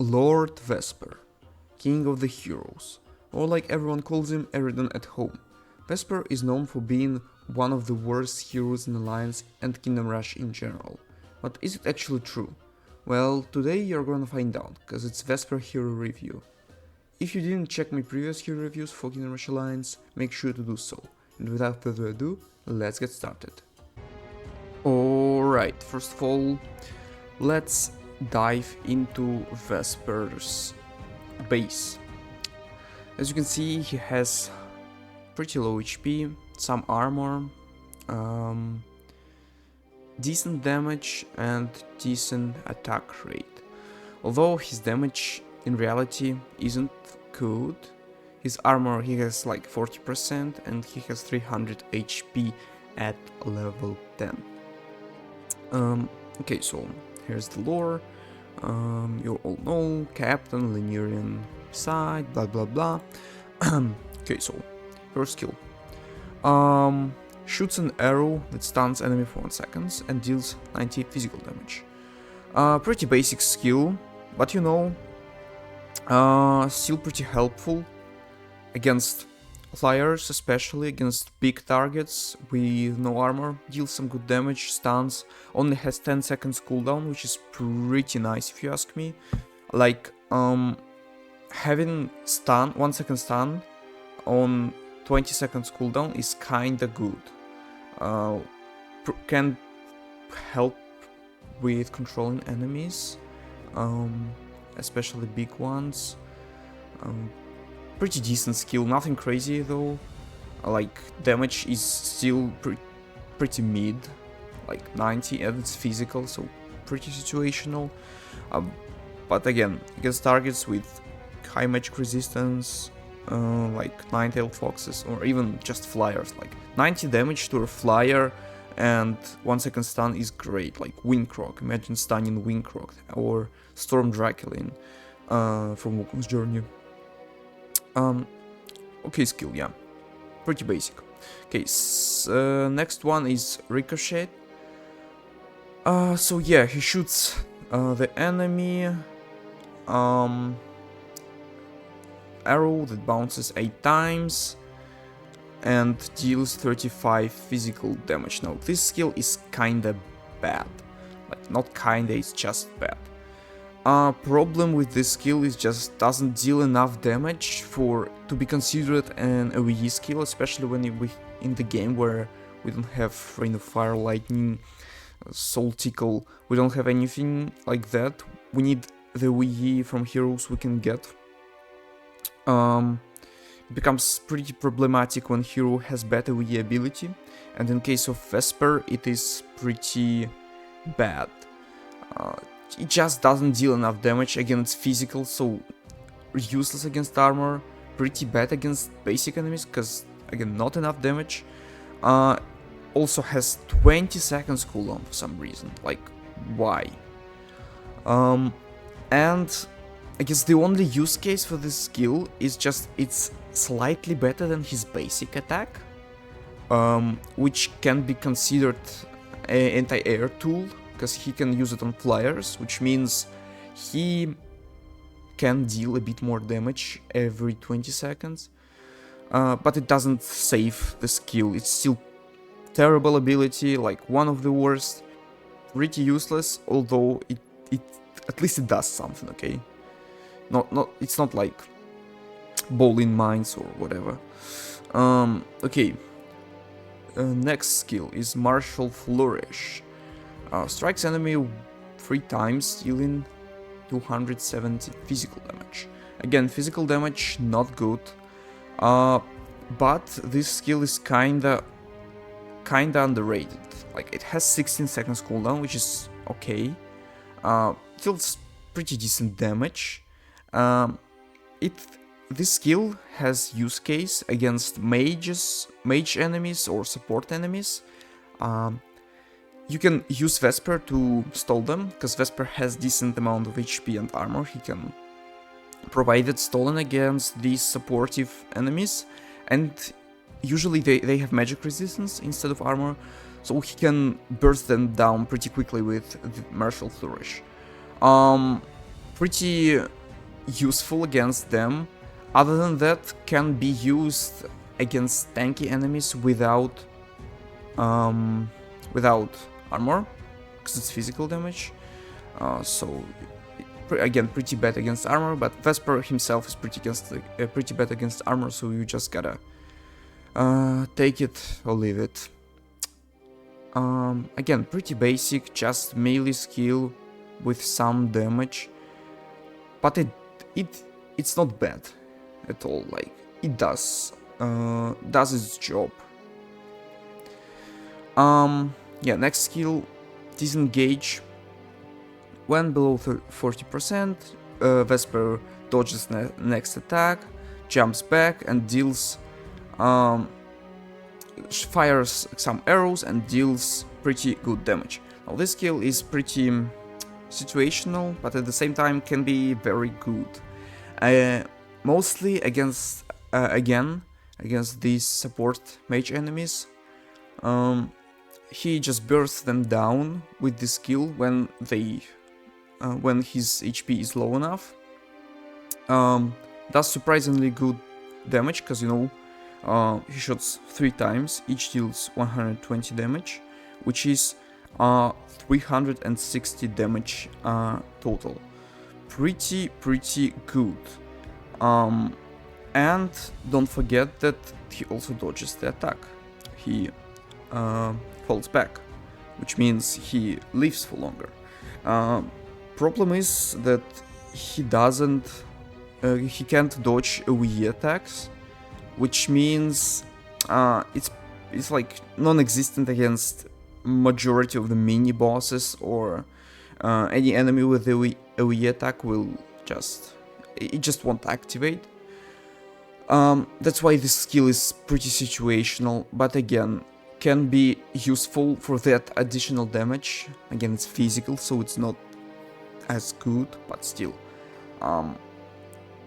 Lord Vesper, King of the Heroes, or like everyone calls him, Eridan at home. Vesper is known for being one of the worst heroes in Alliance and Kingdom Rush in general. But is it actually true? Well, today you're gonna find out, cause it's Vesper Hero Review. If you didn't check my previous hero reviews for Kingdom Rush Alliance, make sure to do so. And without further ado, let's get started. Alright, first of all, let's dive into Vesper's base. As you can see, he has pretty low HP, some armor, decent damage and decent attack rate. Although his damage in reality isn't good, his armor he has like 40% and he has 300 HP at level 10. Okay, so here's the lore. You all know, Captain, Lemurian side, blah blah blah. Okay, so first skill. Shoots an arrow that stuns enemy for 1 second and deals 90 physical damage. Pretty basic skill, but you know, still pretty helpful against flyers, especially against big targets with no armor. Deals some good damage, stuns, only has 10 seconds cooldown, which is pretty nice if you ask me. Like, having 1 second stun on 20 seconds cooldown is kinda good. Can help with controlling enemies, especially big ones. Pretty decent skill, nothing crazy though. Like, damage is still pretty mid, like 90, and it's physical, so pretty situational. But again, against targets with high magic resistance, like nine-tailed foxes, or even just flyers, like 90 damage to a flyer and 1 second stun is great. Like Windcroak, imagine stunning Windcroak, or Storm Draculin from Wukong's Journey. Okay, skill, yeah, pretty basic. Okay, next one is Ricochet. So yeah, he shoots the enemy arrow that bounces 8 times and deals 35 physical damage. Now, this skill is kinda bad. Like, not kinda, it's just bad. Problem with this skill is just doesn't deal enough damage to be considered an AoE skill, especially when we in the game where we don't have Rain of Fire, Lightning, Soul Tickle, we don't have anything like that. We need the AoE from heroes we can get. It becomes pretty problematic when hero has bad AoE ability, and in case of Vesper it is pretty bad. It just doesn't deal enough damage. Again, it's physical, so useless against armor, pretty bad against basic enemies, because again, not enough damage. Also has 20 seconds cooldown for some reason, like, why? And I guess the only use case for this skill is just it's slightly better than his basic attack, which can be considered an anti-air tool, because he can use it on flyers, which means he can deal a bit more damage every 20 seconds, but it doesn't save the skill. It's still terrible ability, like one of the worst, pretty useless, although it at least it does something, okay? It's not like bowling mines or whatever. Okay. Next skill is Martial Flourish. Strikes enemy 3 times, dealing 270 physical damage. Again, physical damage not good, but this skill is kinda underrated. Like, it has 16 seconds cooldown, which is okay. Deals pretty decent damage. This skill has use case against mage enemies or support enemies. You can use Vesper to stall them, because Vesper has decent amount of HP and armor. He can provide it stolen against these supportive enemies, and usually they have magic resistance instead of armor, so he can burst them down pretty quickly with the Martial Flourish. pretty useful against them. Other than that, can be used against tanky enemies without armor, because it's physical damage. So again, pretty bad against armor, but Vesper himself is pretty bad against armor, so you just gotta take it or leave it. Again, pretty basic, just melee skill with some damage, but it's not bad at all. Like, it does its job. Yeah, next skill, disengage. When below 40%, Vesper dodges next attack, jumps back and deals, fires some arrows and deals pretty good damage. Now this skill is pretty situational, but at the same time can be very good. Mostly against these support mage enemies. He just bursts them down with this skill when his HP is low enough. Does surprisingly good damage, because, you know, he shoots 3 times, each deals 120 damage, which is 360 damage total. Pretty good. And don't forget that he also dodges the attack. He falls back, which means he lives for longer. Problem is that he can't dodge AoE attacks, which means it's like non-existent against majority of the mini bosses, or any enemy with AoE attack will just won't activate. That's why this skill is pretty situational, but again, can be useful for that additional damage. Again, it's physical, so it's not as good, but still.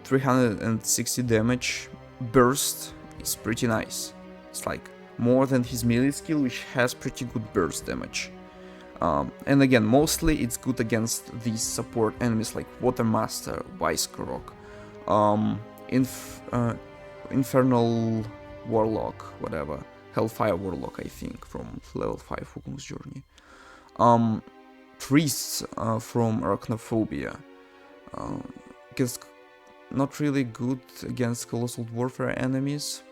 360 damage burst is pretty nice. It's like more than his melee skill, which has pretty good burst damage. And again, mostly it's good against these support enemies like Watermaster, Vicerock, Infernal Warlock, whatever. Hellfire Warlock, I think, from level 5 Wukong's Journey. Priests from Arachnophobia. Not really good against Colossal Warfare enemies.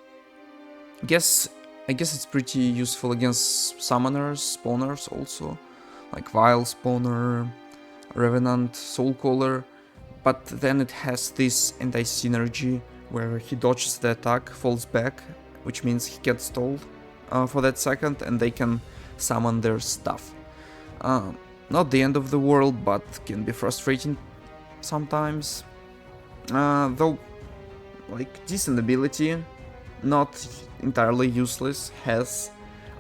I guess it's pretty useful against summoners, spawners also, like Vile Spawner, Revenant, Soulcaller, but then it has this anti-synergy where he dodges the attack, falls back, which means he gets stalled for that second and they can summon their stuff. Not the end of the world, but can be frustrating sometimes. Though, like, decent ability, not entirely useless,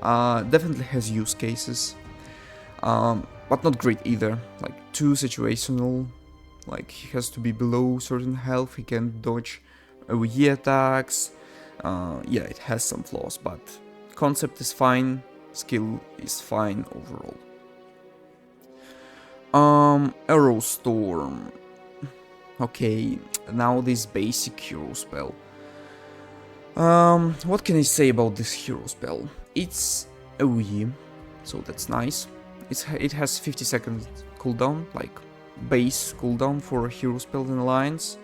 definitely has use cases, but not great either. Like, too situational. Like, he has to be below certain health, he can dodge AoE attacks. Yeah, it has some flaws, but concept is fine, skill is fine overall. Arrow Storm. Okay, now this basic hero spell. What can I say about this hero spell? It's AoE, so that's nice. It has 50 seconds cooldown, like base cooldown for a hero spell in Alliance.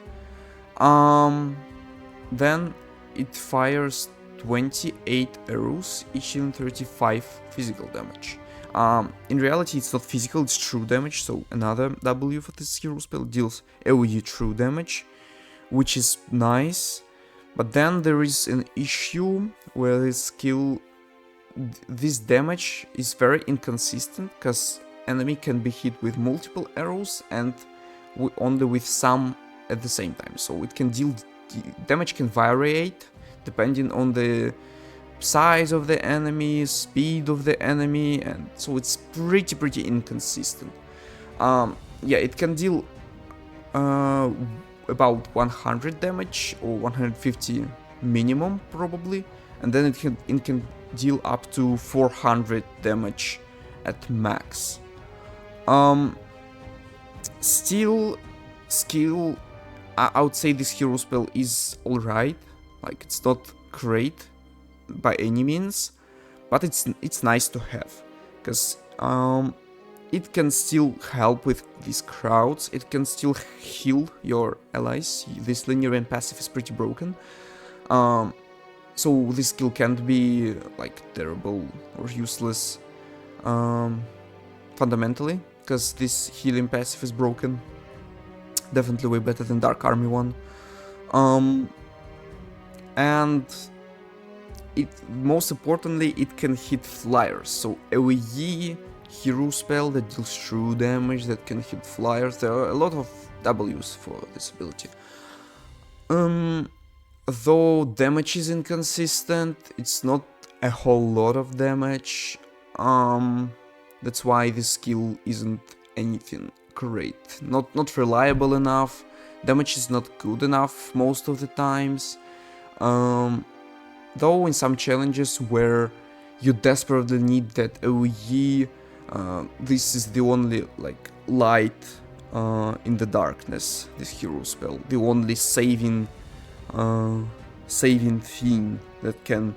Then it fires 28 arrows, each dealing 35 physical damage. In reality, it's not physical, it's true damage, so another W for this hero spell deals AoE true damage, which is nice. But then there is an issue where this skill, this damage is very inconsistent, because enemy can be hit with multiple arrows and only with some at the same time. So it can deal, damage can variate depending on the size of the enemy, speed of the enemy, and so it's pretty inconsistent. Yeah, it can deal about 100 damage or 150 minimum probably, and then it can deal up to 400 damage at max. Still, skill, I would say this hero spell is alright. Like, it's not great by any means, but it's nice to have, because it can still help with these crowds, it can still heal your allies. This linear and passive is pretty broken. So this skill can't be like terrible or useless fundamentally, because this healing passive is broken. Definitely way better than Dark Army one. And most importantly, it can hit flyers. So AoE hero spell that deals true damage, that can hit flyers. There are a lot of W's for this ability. Though damage is inconsistent, it's not a whole lot of damage. That's why this skill isn't anything great. Not reliable enough. Damage is not good enough most of the times. Though in some challenges where you desperately need that AoE, this is the only like light in the darkness, this hero spell. The only saving thing that can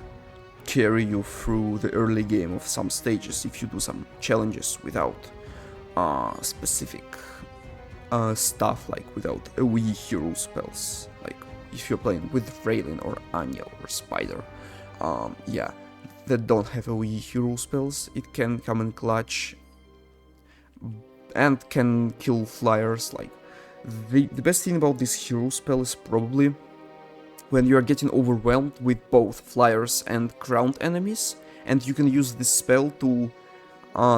carry you through the early game of some stages if you do some challenges without specific stuff, like without AoE hero spells, like if you're playing with Raylin or Anya or Spider, yeah, that don't have AoE hero spells. It can come in clutch and can kill flyers. Like the best thing about this hero spell is probably when you are getting overwhelmed with both flyers and ground enemies, and you can use this spell to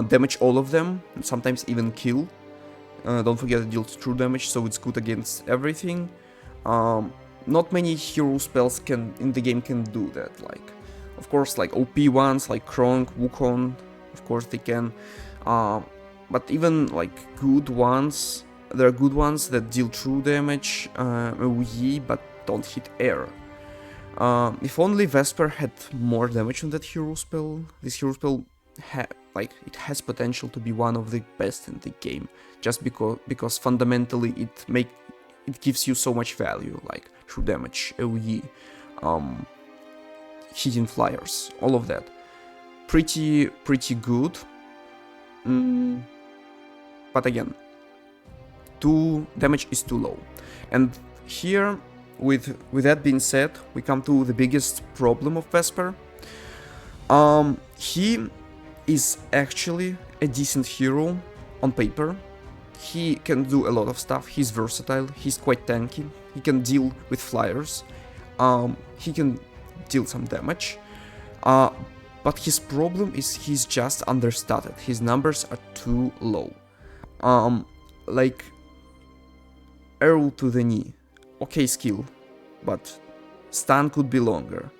damage all of them, and sometimes even kill. Don't forget it deals true damage, so it's good against everything. Not many hero spells in the game can do that. Like, of course, like OP ones like Kronk, Wukong, of course they can. But even like good ones, there are good ones that deal true damage, AoE, but don't hit air. If only Vesper had more damage on that hero spell. This hero spell it has potential to be one of the best in the game, just because fundamentally it gives you so much value, like true damage, AoE, hitting flyers, all of that. Pretty good. But again, damage is too low. And here, with that being said, we come to the biggest problem of Vesper. He is actually a decent hero on paper. He can do a lot of stuff, he's versatile, he's quite tanky, he can deal with flyers, he can deal some damage, but his problem is he's just understated, his numbers are too low. Like, arrow to the knee, okay skill, but stun could be longer,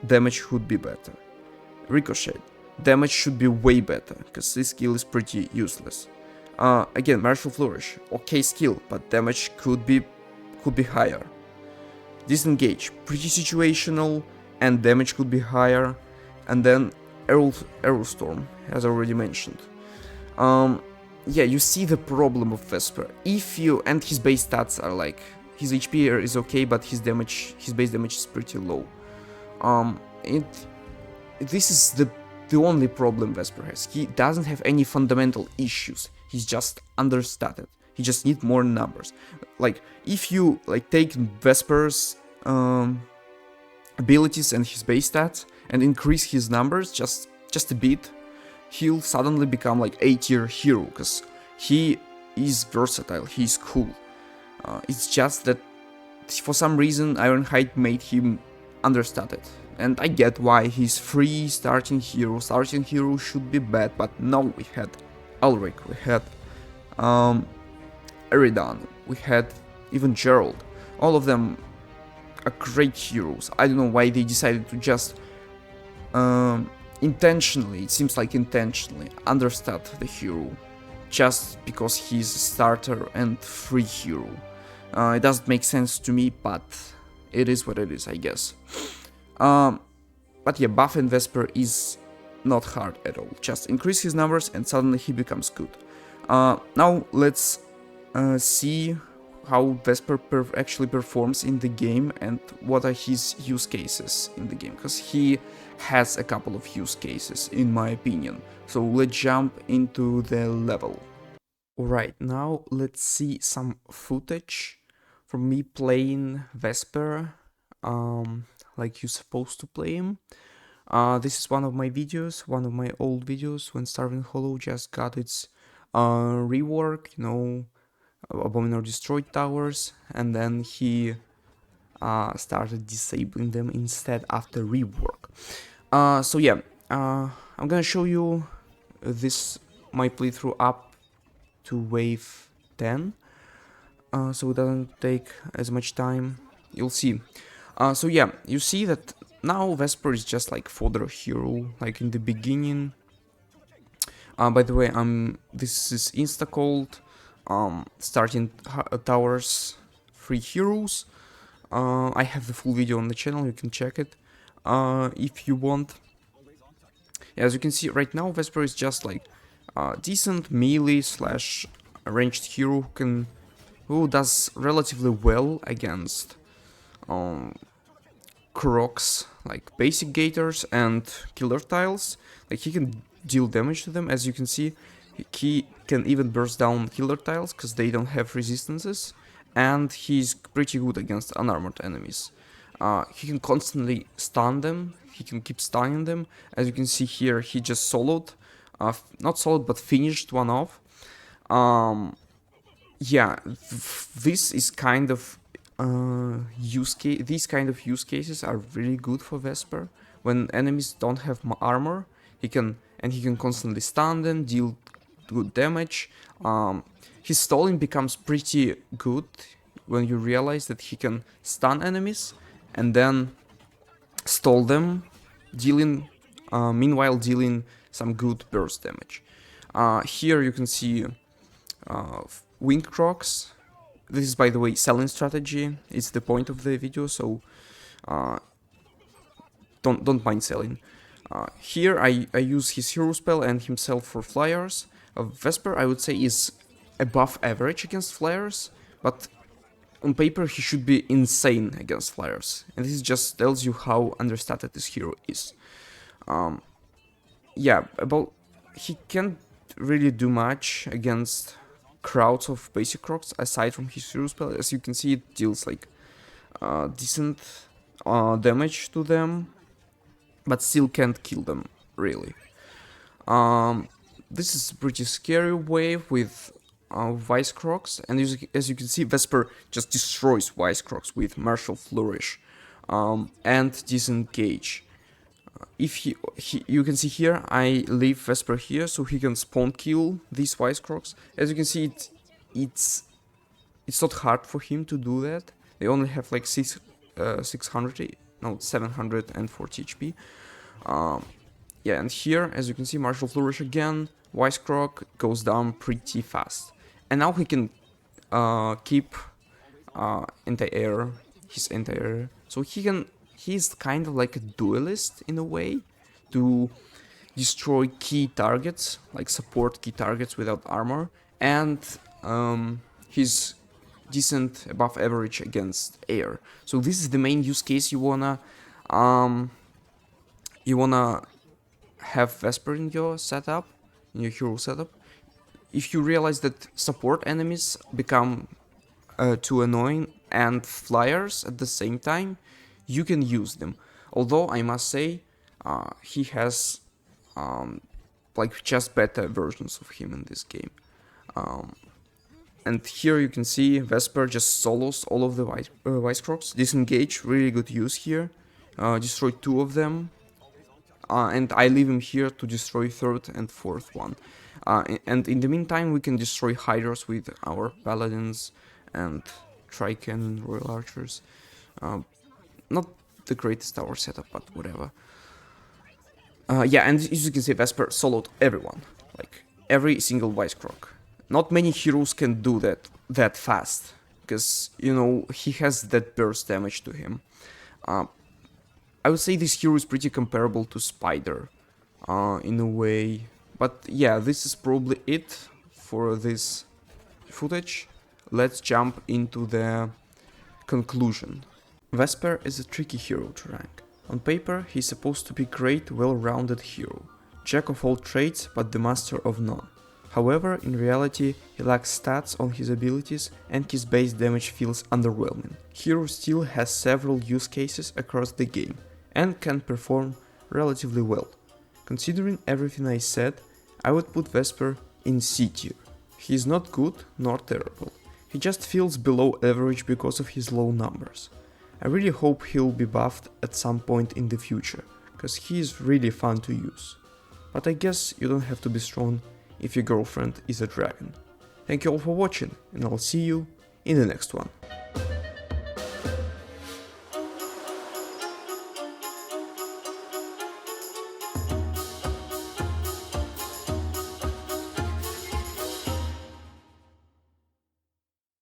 damage could be better. Ricochet, damage should be way better, because this skill is pretty useless. Again, Martial Flourish, okay skill, but damage could be higher. Disengage, pretty situational, and damage could be higher. And then Arrow Storm, as already mentioned. Yeah, you see the problem of Vesper. And his base stats are like, his HP is okay, but his base damage is pretty low. This is the only problem Vesper has. He doesn't have any fundamental issues. He's just understated. He just needs more numbers. Like, if you take Vesper's abilities and his base stats and increase his numbers just a bit, he'll suddenly become like A-tier hero, because he is versatile, he's cool. It's just that for some reason Ironhide made him understated. And I get why he's free starting hero. Starting hero should be bad, but no, we had Elric, we had Eridan, we had even Gerald. All of them are great heroes. I don't know why they decided to just intentionally, it seems like intentionally, understat the hero just because he's a starter and free hero. It doesn't make sense to me, but it is what it is, I guess. But yeah, buffing Vesper is not hard at all. Just increase his numbers and suddenly he becomes good. Now let's see how Vesper actually performs in the game and what are his use cases in the game, because he has a couple of use cases in my opinion. So let's jump into the level. Alright, now let's see some footage from me playing Vesper like you're supposed to play him. This is one of my videos, one of my old videos when Starving Hollow just got its rework, you know, Abominor destroyed towers, and then he started disabling them instead after rework. So yeah, I'm gonna show you this, my playthrough up to wave 10, so it doesn't take as much time, you'll see. So yeah, you see that now Vesper is just like fodder hero, like in the beginning. By the way, this is insta-called starting towers, 3 heroes. I have the full video on the channel, you can check it if you want. As you can see right now, Vesper is just like decent melee slash ranged hero who does relatively well against Crocs, like basic gators and killer tiles. Like he can deal damage to them. As you can see, he can even burst down killer tiles because they don't have resistances, and he's pretty good against unarmored enemies. He can constantly stun them, he can keep stunning them. As you can see here, he just soloed, not soloed but finished one off. Yeah, this is kind of these kind of use cases are really good for Vesper. When enemies don't have armor, he can constantly stun them, deal good damage. His stalling becomes pretty good when you realize that he can stun enemies and then stall them, meanwhile dealing some good burst damage. Here you can see Wing Crocs. This is, by the way, selling strategy. It's the point of the video, so don't mind selling. Here I use his hero spell and himself for flyers. Vesper, I would say, is above average against flyers, but on paper he should be insane against flyers, and this just tells you how understated this hero is. Yeah, he can't really do much against crowds of basic crocs aside from his hero spell. As you can see, it deals like decent damage to them, but still can't kill them really. This is a pretty scary wave with Vice Crocs, and as you can see, Vesper just destroys Vice Crocs with Martial Flourish and Disengage. If you can see here, I leave Vesper here so he can spawn kill these Vice Crocs. As you can see, it's not hard for him to do that. They only have like 740 HP. Yeah, and here, as you can see, Martial Flourish again, Vice Croc goes down pretty fast. And now he can keep his anti-air. So he's kind of like a duelist in a way, to destroy key targets, like support key targets without armor. And he's decent above average against air. So this is the main use case you wanna have Vesper in your setup, in your hero setup. If you realize that support enemies become too annoying and flyers at the same time, you can use them. Although I must say, he has like just better versions of him in this game. And here you can see Vesper just solos all of the Vice Crocs. Disengage, really good use here. Destroy 2 of them. And I leave him here to destroy 3rd and 4th one. And in the meantime, we can destroy Hydras with our Paladins and Tri-Cannon Royal Archers. Not the greatest tower setup, but whatever. Yeah, and as you can see, Vesper soloed everyone. Like, every single Vice Croc. Not many heroes can do that fast, because, you know, he has that burst damage to him. I would say this hero is pretty comparable to Spider, in a way. But yeah, this is probably it for this footage. let's jump into the conclusion. Vesper is a tricky hero to rank. On paper, he's supposed to be a great, well-rounded hero, jack of all trades but the master of none. However, in reality, he lacks stats on his abilities and his base damage feels underwhelming. Hero still has several use cases across the game and can perform relatively well. Considering everything I said, I would put Vesper in C tier. He is not good nor terrible. He just feels below average because of his low numbers. I really hope he'll be buffed at some point in the future, cause he is really fun to use. But I guess you don't have to be strong if your girlfriend is a dragon. Thank you all for watching, and I'll see you in the next one.